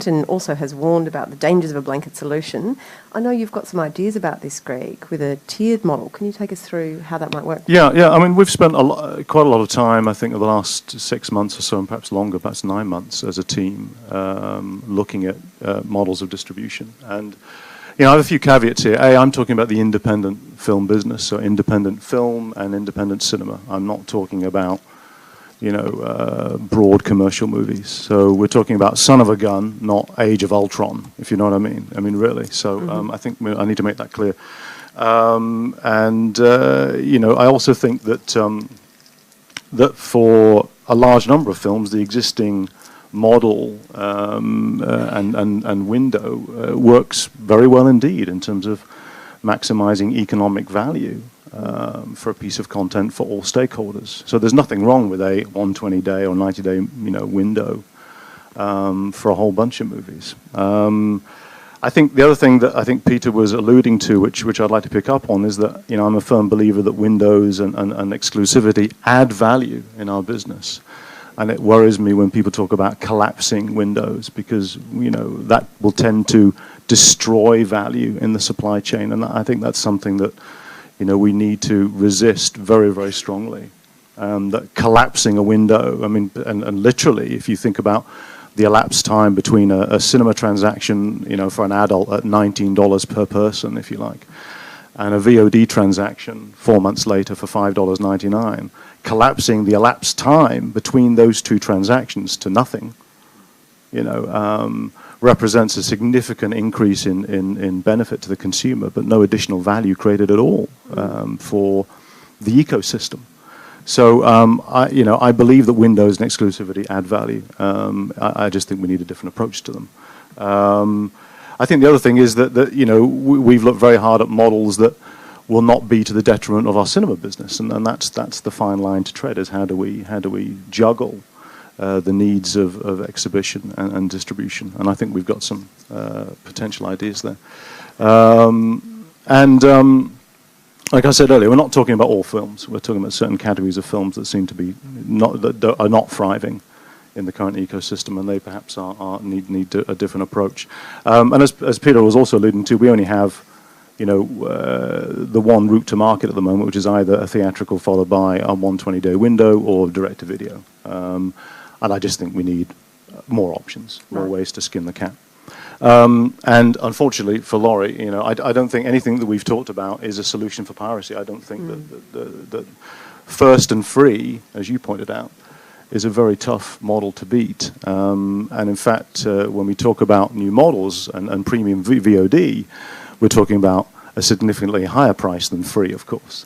and also has warned about the dangers of a blanket solution. I know you've got some ideas about this, Greg, with a tiered model. Can you take us through how that might work? Yeah. I mean, we've spent quite a lot of time, I think, over the last 6 months or so, and perhaps longer, perhaps 9 months, as a team, looking at models of distribution. And I have a few caveats here. A, I'm talking about the independent film business, so independent film and independent cinema. I'm not talking about broad commercial movies. So we're talking about Son of a Gun, not Age of Ultron, if you know what I mean. I mean, really. So I think I need to make that clear. I also think that that for a large number of films, the existing model and window works very well indeed in terms of maximizing economic value for a piece of content for all stakeholders. So there's nothing wrong with a 120-day or 90-day window for a whole bunch of movies. I think the other thing that I think Peter was alluding to, which I'd like to pick up on, is that I'm a firm believer that windows and exclusivity add value in our business. And it worries me when people talk about collapsing windows, because that will tend to destroy value in the supply chain, and I think that's something that we need to resist very, very strongly. That collapsing a window, I mean, and literally, if you think about the elapsed time between a cinema transaction, for an adult at $19 per person, if you like, and a VOD transaction 4 months later for $5.99, collapsing the elapsed time between those two transactions to nothing, represents a significant increase in benefit to the consumer, but no additional value created at all for the ecosystem. So I believe that windows and exclusivity add value. I just think we need a different approach to them. I think the other thing is that we've looked very hard at models that will not be to the detriment of our cinema business, and that's the fine line to tread. Is how do we juggle the needs of exhibition and distribution? And I think we've got some potential ideas there. Like I said earlier, we're not talking about all films. We're talking about certain categories of films that seem to be that are not thriving in the current ecosystem, and they perhaps need a different approach. And as Peter was also alluding to, we only have the one route to market at the moment, which is either a theatrical followed by a 120-day window or direct-to-video. And I just think we need more options, more ways to skin the cat. And unfortunately for Laurie, I don't think anything that we've talked about is a solution for piracy. I don't think that first and free, as you pointed out, is a very tough model to beat. And in fact, when we talk about new models and premium VOD, we're talking about a significantly higher price than free, of course.